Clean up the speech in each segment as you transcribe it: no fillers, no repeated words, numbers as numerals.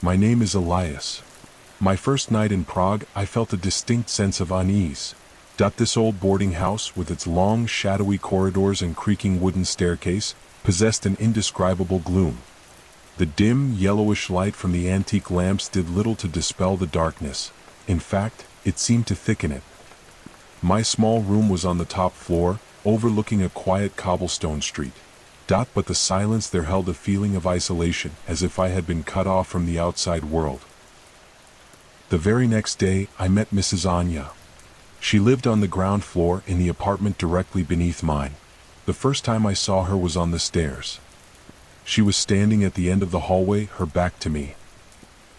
My name is Elias. My first night in Prague, I felt a distinct sense of unease. This old boarding house, with its long, shadowy corridors and creaking wooden staircase, possessed an indescribable gloom. The dim, yellowish light from the antique lamps did little to dispel the darkness. In fact, it seemed to thicken it. My small room was on the top floor, overlooking a quiet cobblestone street. But the silence there held a feeling of isolation, as if I had been cut off from the outside world. The very next day, I met Mrs. Anya. She lived on the ground floor in the apartment directly beneath mine. The first time I saw her was on the stairs. She was standing at the end of the hallway, her back to me.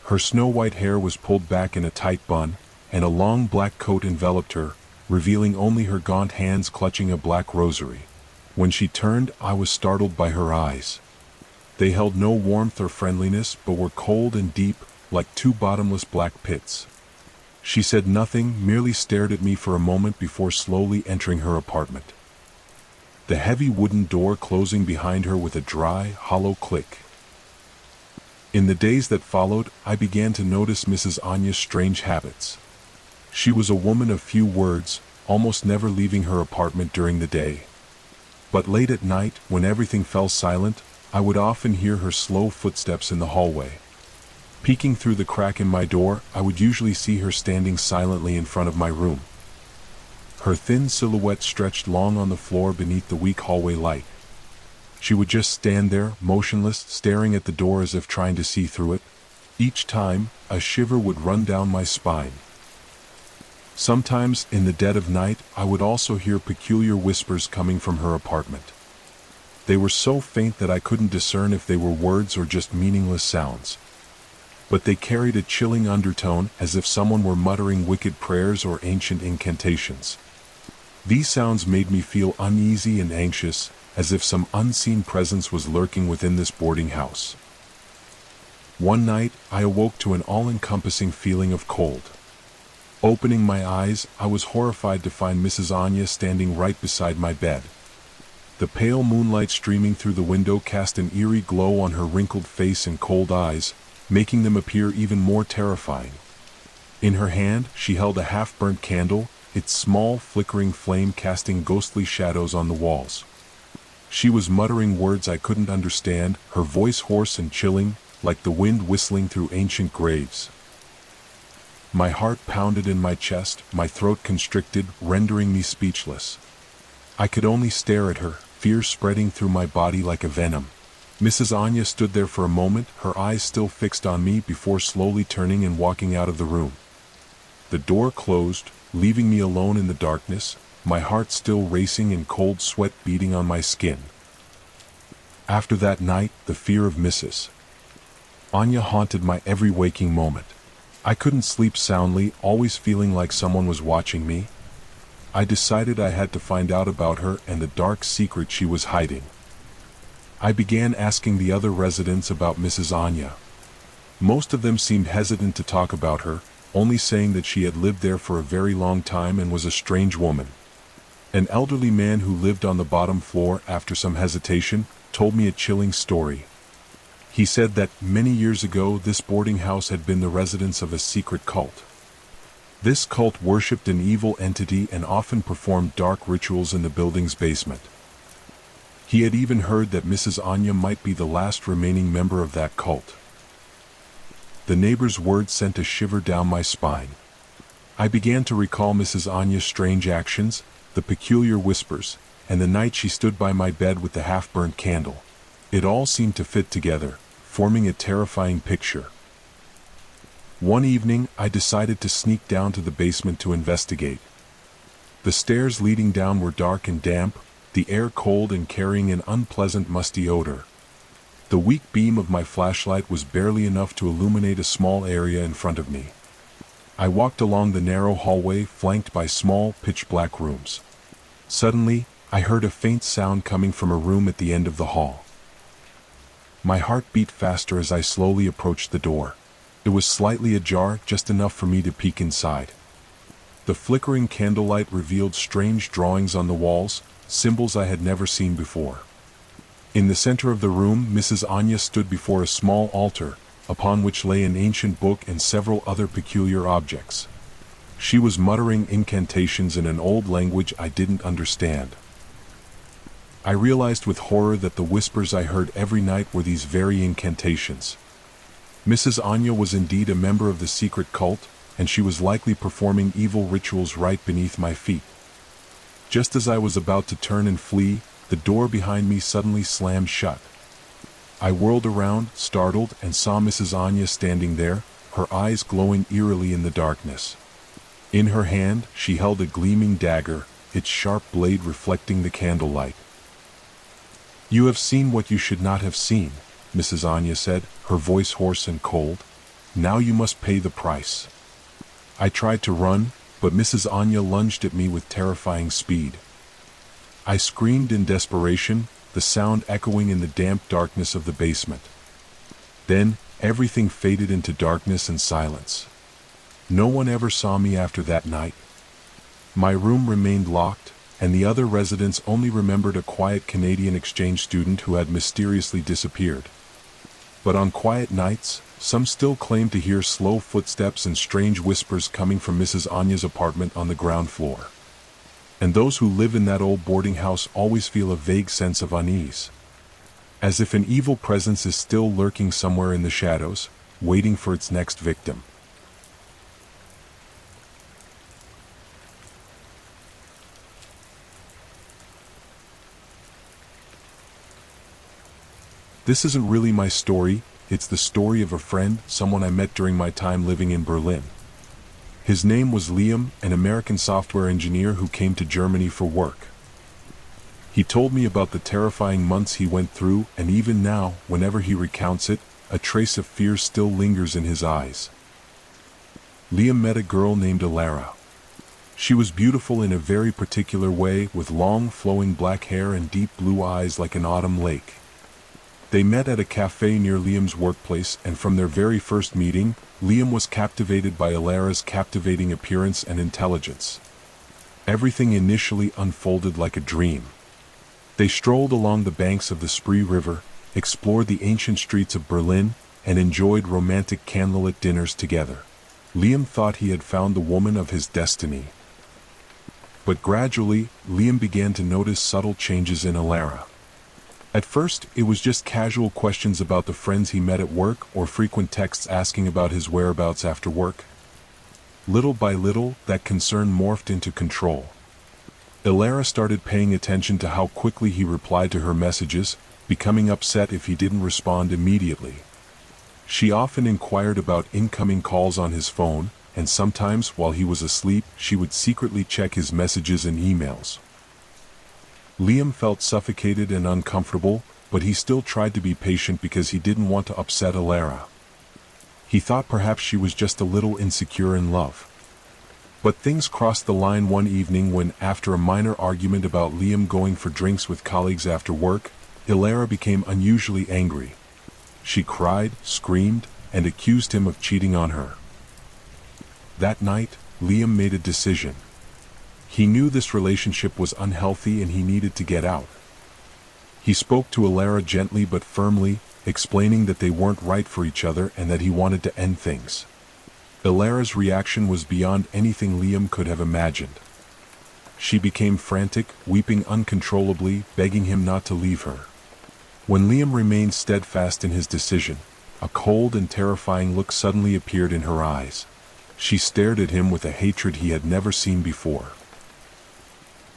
Her snow-white hair was pulled back in a tight bun, and a long black coat enveloped her, revealing only her gaunt hands clutching a black rosary. When she turned, I was startled by her eyes. They held no warmth or friendliness, but were cold and deep, like two bottomless black pits. She said nothing, merely stared at me for a moment before slowly entering her apartment. The heavy wooden door closing behind her with a dry, hollow click. In the days that followed, I began to notice Mrs. Anya's strange habits. She was a woman of few words, almost never leaving her apartment during the day. But late at night, when everything fell silent, I would often hear her slow footsteps in the hallway. Peeking through the crack in my door, I would usually see her standing silently in front of my room. Her thin silhouette stretched long on the floor beneath the weak hallway light. She would just stand there, motionless, staring at the door as if trying to see through it. Each time, a shiver would run down my spine. Sometimes, in the dead of night, I would also hear peculiar whispers coming from her apartment. They were so faint that I couldn't discern if they were words or just meaningless sounds. But they carried a chilling undertone, as if someone were muttering wicked prayers or ancient incantations. These sounds made me feel uneasy and anxious, as if some unseen presence was lurking within this boarding house. One night, I awoke to an all-encompassing feeling of cold. Opening my eyes, I was horrified to find Mrs. Anya standing right beside my bed. The pale moonlight streaming through the window cast an eerie glow on her wrinkled face and cold eyes, making them appear even more terrifying. In her hand, she held a half-burnt candle, its small, flickering flame casting ghostly shadows on the walls. She was muttering words I couldn't understand, her voice hoarse and chilling, like the wind whistling through ancient graves. My heart pounded in my chest, my throat constricted, rendering me speechless. I could only stare at her, fear spreading through my body like a venom. Mrs. Anya stood there for a moment, her eyes still fixed on me, before slowly turning and walking out of the room. The door closed, leaving me alone in the darkness, my heart still racing and cold sweat beating on my skin. After that night, the fear of Mrs. Anya haunted my every waking moment. I couldn't sleep soundly, always feeling like someone was watching me. I decided I had to find out about her and the dark secret she was hiding. I began asking the other residents about Mrs. Anya. Most of them seemed hesitant to talk about her, only saying that she had lived there for a very long time and was a strange woman. An elderly man who lived on the bottom floor, after some hesitation, told me a chilling story. He said that, many years ago, this boarding house had been the residence of a secret cult. This cult worshipped an evil entity and often performed dark rituals in the building's basement. He had even heard that Mrs. Anya might be the last remaining member of that cult. The neighbor's words sent a shiver down my spine. I began to recall Mrs. Anya's strange actions, the peculiar whispers, and the night she stood by my bed with the half-burnt candle. It all seemed to fit together, forming a terrifying picture. One evening, I decided to sneak down to the basement to investigate. The stairs leading down were dark and damp, the air cold and carrying an unpleasant musty odor. The weak beam of my flashlight was barely enough to illuminate a small area in front of me. I walked along the narrow hallway flanked by small, pitch-black rooms. Suddenly, I heard a faint sound coming from a room at the end of the hall. My heart beat faster as I slowly approached the door. It was slightly ajar, just enough for me to peek inside. The flickering candlelight revealed strange drawings on the walls, symbols I had never seen before. In the center of the room, Mrs. Anya stood before a small altar, upon which lay an ancient book and several other peculiar objects. She was muttering incantations in an old language I didn't understand. I realized with horror that the whispers I heard every night were these very incantations. Mrs. Anya was indeed a member of the secret cult, and she was likely performing evil rituals right beneath my feet. Just as I was about to turn and flee, the door behind me suddenly slammed shut. I whirled around, startled, and saw Mrs. Anya standing there, her eyes glowing eerily in the darkness. In her hand, she held a gleaming dagger, its sharp blade reflecting the candlelight. "You have seen what you should not have seen," Mrs. Anya said, her voice hoarse and cold. "Now you must pay the price." I tried to run, but Mrs. Anya lunged at me with terrifying speed. I screamed in desperation, the sound echoing in the damp darkness of the basement. Then, everything faded into darkness and silence. No one ever saw me after that night. My room remained locked, and the other residents only remembered a quiet Canadian exchange student who had mysteriously disappeared. But on quiet nights, some still claimed to hear slow footsteps and strange whispers coming from Mrs. Anya's apartment on the ground floor. And those who live in that old boarding house always feel a vague sense of unease. As if an evil presence is still lurking somewhere in the shadows, waiting for its next victim. This isn't really my story, it's the story of a friend, someone I met during my time living in Berlin. His name was Liam, an American software engineer who came to Germany for work. He told me about the terrifying months he went through, and even now, whenever he recounts it, a trace of fear still lingers in his eyes. Liam met a girl named Alara. She was beautiful in a very particular way, with long flowing black hair and deep blue eyes like an autumn lake. They met at a cafe near Liam's workplace, and from their very first meeting, Liam was captivated by Alara's captivating appearance and intelligence. Everything initially unfolded like a dream. They strolled along the banks of the Spree River, explored the ancient streets of Berlin, and enjoyed romantic candlelit dinners together. Liam thought he had found the woman of his destiny. But gradually, Liam began to notice subtle changes in Alara. At first, it was just casual questions about the friends he met at work or frequent texts asking about his whereabouts after work. Little by little, that concern morphed into control. Alara started paying attention to how quickly he replied to her messages, becoming upset if he didn't respond immediately. She often inquired about incoming calls on his phone, and sometimes, while he was asleep, she would secretly check his messages and emails. Liam felt suffocated and uncomfortable, but he still tried to be patient because he didn't want to upset Alara. He thought perhaps she was just a little insecure in love. But things crossed the line one evening when, after a minor argument about Liam going for drinks with colleagues after work, Alara became unusually angry. She cried, screamed, and accused him of cheating on her. That night, Liam made a decision. He knew this relationship was unhealthy and he needed to get out. He spoke to Alara gently but firmly, explaining that they weren't right for each other and that he wanted to end things. Alara's reaction was beyond anything Liam could have imagined. She became frantic, weeping uncontrollably, begging him not to leave her. When Liam remained steadfast in his decision, a cold and terrifying look suddenly appeared in her eyes. She stared at him with a hatred he had never seen before.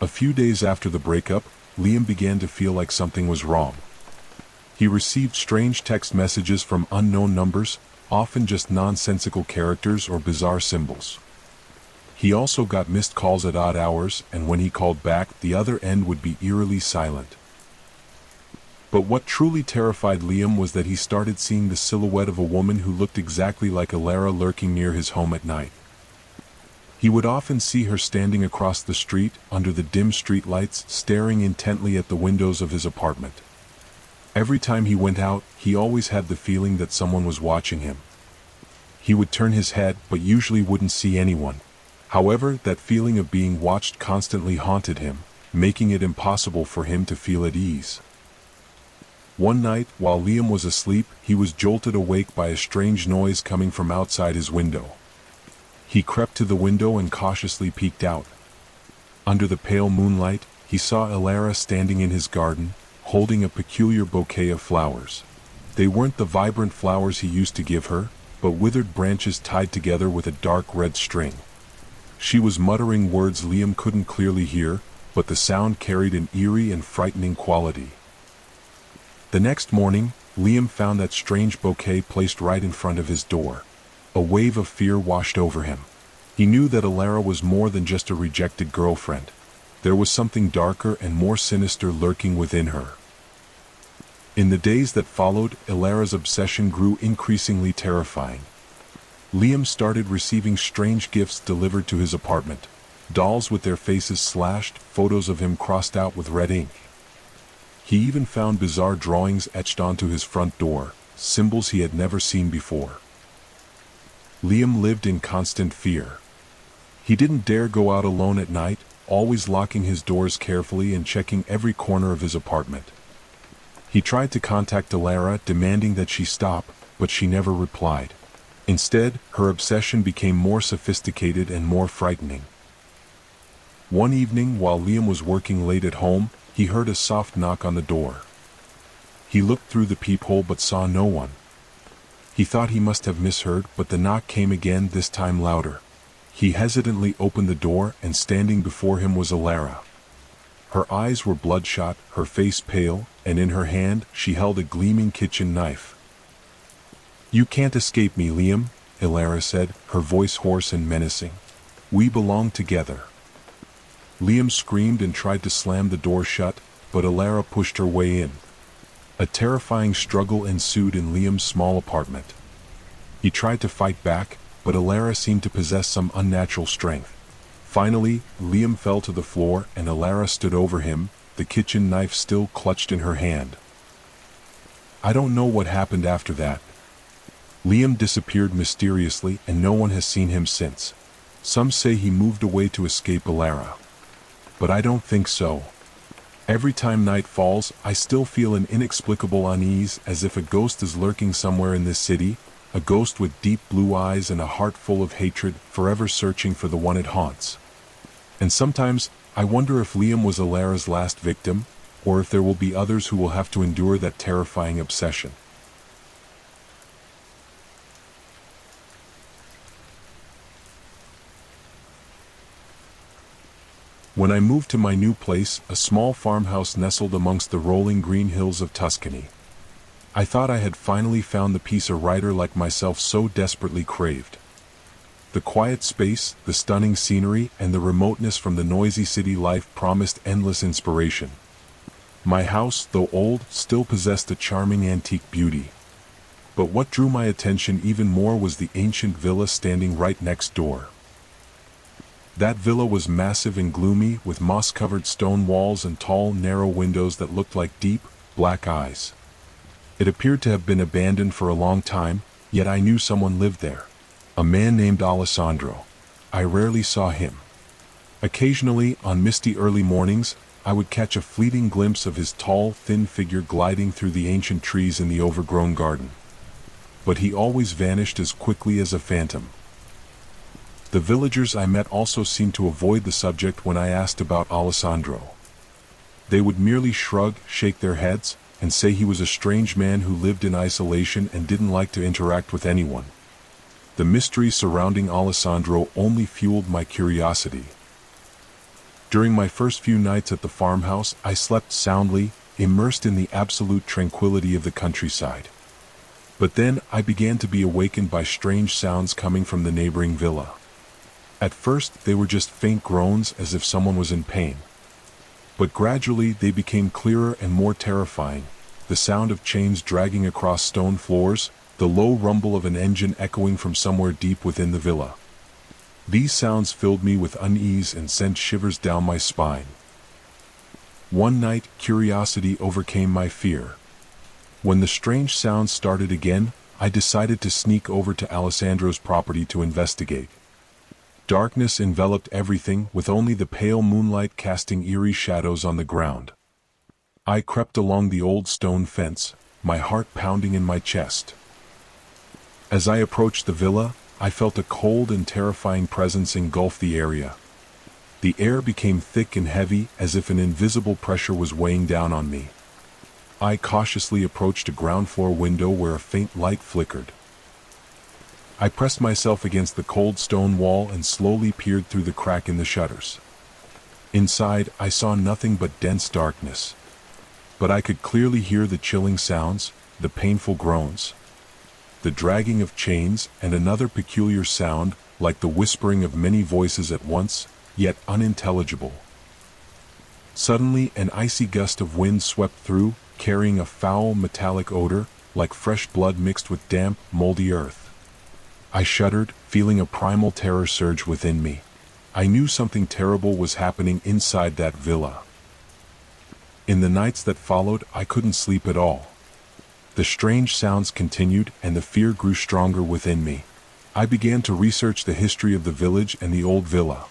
A few days after the breakup, Liam began to feel like something was wrong. He received strange text messages from unknown numbers, often just nonsensical characters or bizarre symbols. He also got missed calls at odd hours, and when he called back, the other end would be eerily silent. But what truly terrified Liam was that he started seeing the silhouette of a woman who looked exactly like Alara lurking near his home at night. He would often see her standing across the street, under the dim street lights, staring intently at the windows of his apartment. Every time he went out, he always had the feeling that someone was watching him. He would turn his head, but usually wouldn't see anyone. However, that feeling of being watched constantly haunted him, making it impossible for him to feel at ease. One night, while Liam was asleep, he was jolted awake by a strange noise coming from outside his window. He crept to the window and cautiously peeked out. Under the pale moonlight, he saw Elara standing in his garden, holding a peculiar bouquet of flowers. They weren't the vibrant flowers he used to give her, but withered branches tied together with a dark red string. She was muttering words Liam couldn't clearly hear, but the sound carried an eerie and frightening quality. The next morning, Liam found that strange bouquet placed right in front of his door. A wave of fear washed over him. He knew that Elara was more than just a rejected girlfriend. There was something darker and more sinister lurking within her. In the days that followed, Elara's obsession grew increasingly terrifying. Liam started receiving strange gifts delivered to his apartment. Dolls with their faces slashed, photos of him crossed out with red ink. He even found bizarre drawings etched onto his front door, symbols he had never seen before. Liam lived in constant fear. He didn't dare go out alone at night, always locking his doors carefully and checking every corner of his apartment. He tried to contact Elara, demanding that she stop, but she never replied. Instead, her obsession became more sophisticated and more frightening. One evening, while Liam was working late at home, he heard a soft knock on the door. He looked through the peephole but saw no one. He thought he must have misheard, but the knock came again, this time louder. He hesitantly opened the door, and standing before him was Elara. Her eyes were bloodshot, her face pale, and in her hand she held a gleaming kitchen knife. "You can't escape me, Liam," Elara said, her voice hoarse and menacing. "We belong together." Liam screamed and tried to slam the door shut, but Elara pushed her way in. A terrifying struggle ensued in Liam's small apartment. He tried to fight back, but Elara seemed to possess some unnatural strength. Finally, Liam fell to the floor and Elara stood over him, the kitchen knife still clutched in her hand. I don't know what happened after that. Liam disappeared mysteriously and no one has seen him since. Some say he moved away to escape Elara. But I don't think so. Every time night falls, I still feel an inexplicable unease, as if a ghost is lurking somewhere in this city, a ghost with deep blue eyes and a heart full of hatred, forever searching for the one it haunts. And sometimes, I wonder if Liam was Elara's last victim, or if there will be others who will have to endure that terrifying obsession. When I moved to my new place, a small farmhouse nestled amongst the rolling green hills of Tuscany, I thought I had finally found the peace a writer like myself so desperately craved. The quiet space, the stunning scenery, and the remoteness from the noisy city life promised endless inspiration. My house, though old, still possessed a charming antique beauty. But what drew my attention even more was the ancient villa standing right next door. That villa was massive and gloomy, with moss-covered stone walls and tall, narrow windows that looked like deep, black eyes. It appeared to have been abandoned for a long time, yet I knew someone lived there. A man named Alessandro. I rarely saw him. Occasionally, on misty early mornings, I would catch a fleeting glimpse of his tall, thin figure gliding through the ancient trees in the overgrown garden. But he always vanished as quickly as a phantom. The villagers I met also seemed to avoid the subject when I asked about Alessandro. They would merely shrug, shake their heads, and say he was a strange man who lived in isolation and didn't like to interact with anyone. The mystery surrounding Alessandro only fueled my curiosity. During my first few nights at the farmhouse, I slept soundly, immersed in the absolute tranquility of the countryside. But then I began to be awakened by strange sounds coming from the neighboring villa. At first, they were just faint groans as if someone was in pain. But gradually they became clearer and more terrifying, the sound of chains dragging across stone floors, the low rumble of an engine echoing from somewhere deep within the villa. These sounds filled me with unease and sent shivers down my spine. One night, curiosity overcame my fear. When the strange sounds started again, I decided to sneak over to Alessandro's property to investigate. Darkness enveloped everything, with only the pale moonlight casting eerie shadows on the ground. I crept along the old stone fence, my heart pounding in my chest. As I approached the villa, I felt a cold and terrifying presence engulf the area. The air became thick and heavy, as if an invisible pressure was weighing down on me. I cautiously approached a ground floor window where a faint light flickered. I pressed myself against the cold stone wall and slowly peered through the crack in the shutters. Inside, I saw nothing but dense darkness. But I could clearly hear the chilling sounds, the painful groans, the dragging of chains, and another peculiar sound, like the whispering of many voices at once, yet unintelligible. Suddenly, an icy gust of wind swept through, carrying a foul metallic odor, like fresh blood mixed with damp, moldy earth. I shuddered, feeling a primal terror surge within me. I knew something terrible was happening inside that villa. In the nights that followed, I couldn't sleep at all. The strange sounds continued, and the fear grew stronger within me. I began to research the history of the village and the old villa.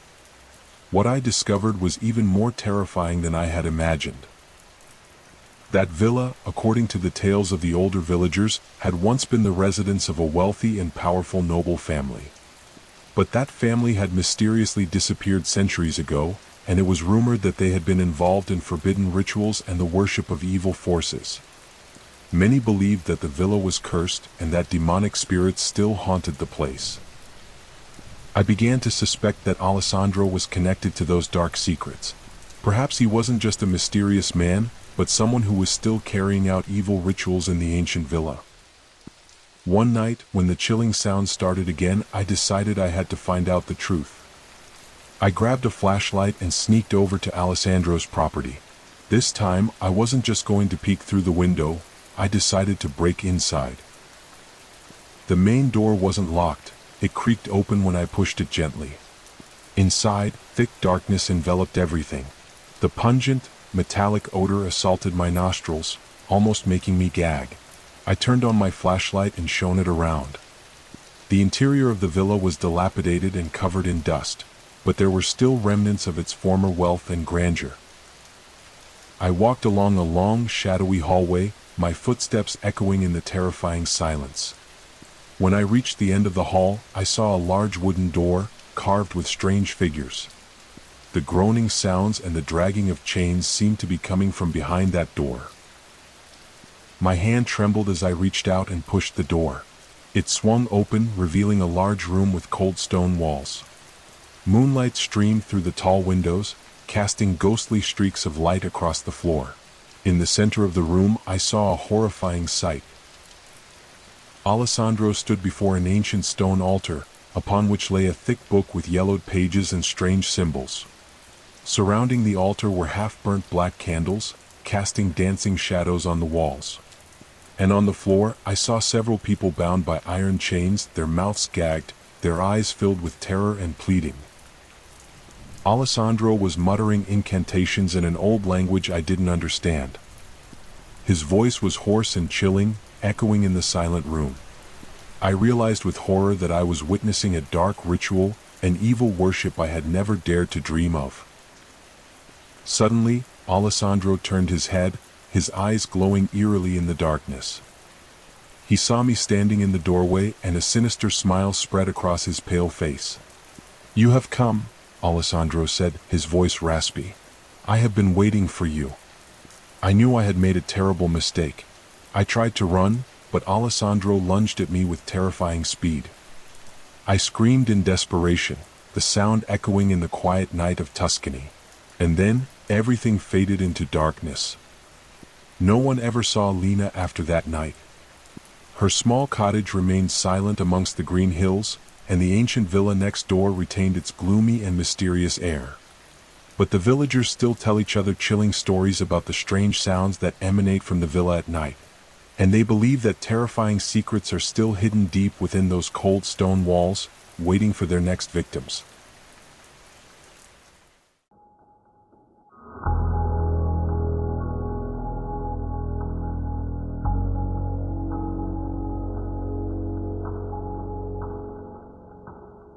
What I discovered was even more terrifying than I had imagined. That villa, according to the tales of the older villagers, had once been the residence of a wealthy and powerful noble family. But that family had mysteriously disappeared centuries ago, and it was rumored that they had been involved in forbidden rituals and the worship of evil forces. Many believed that the villa was cursed and that demonic spirits still haunted the place. I began to suspect that Alessandro was connected to those dark secrets. Perhaps he wasn't just a mysterious man, but someone who was still carrying out evil rituals in the ancient villa. One night, when the chilling sounds started again, I decided I had to find out the truth. I grabbed a flashlight and sneaked over to Alessandro's property. This time, I wasn't just going to peek through the window, I decided to break inside. The main door wasn't locked, it creaked open when I pushed it gently. Inside, thick darkness enveloped everything. The pungent, metallic odor assaulted my nostrils, almost making me gag. I turned on my flashlight and shone it around. The interior of the villa was dilapidated and covered in dust, but there were still remnants of its former wealth and grandeur. I walked along a long, shadowy hallway, my footsteps echoing in the terrifying silence. When I reached the end of the hall, I saw a large wooden door, carved with strange figures. The groaning sounds and the dragging of chains seemed to be coming from behind that door. My hand trembled as I reached out and pushed the door. It swung open, revealing a large room with cold stone walls. Moonlight streamed through the tall windows, casting ghostly streaks of light across the floor. In the center of the room, I saw a horrifying sight. Alessandro stood before an ancient stone altar, upon which lay a thick book with yellowed pages and strange symbols. Surrounding the altar were half-burnt black candles, casting dancing shadows on the walls. And on the floor, I saw several people bound by iron chains, their mouths gagged, their eyes filled with terror and pleading. Alessandro was muttering incantations in an old language I didn't understand. His voice was hoarse and chilling, echoing in the silent room. I realized with horror that I was witnessing a dark ritual, an evil worship I had never dared to dream of. Suddenly, Alessandro turned his head, his eyes glowing eerily in the darkness. He saw me standing in the doorway, and a sinister smile spread across his pale face. "You have come," Alessandro said, his voice raspy. "I have been waiting for you." I knew I had made a terrible mistake. I tried to run, but Alessandro lunged at me with terrifying speed. I screamed in desperation, the sound echoing in the quiet night of Tuscany. And then, everything faded into darkness. No one ever saw Lena after that night. Her small cottage remained silent amongst the green hills, and the ancient villa next door retained its gloomy and mysterious air. But the villagers still tell each other chilling stories about the strange sounds that emanate from the villa at night. And they believe that terrifying secrets are still hidden deep within those cold stone walls, waiting for their next victims.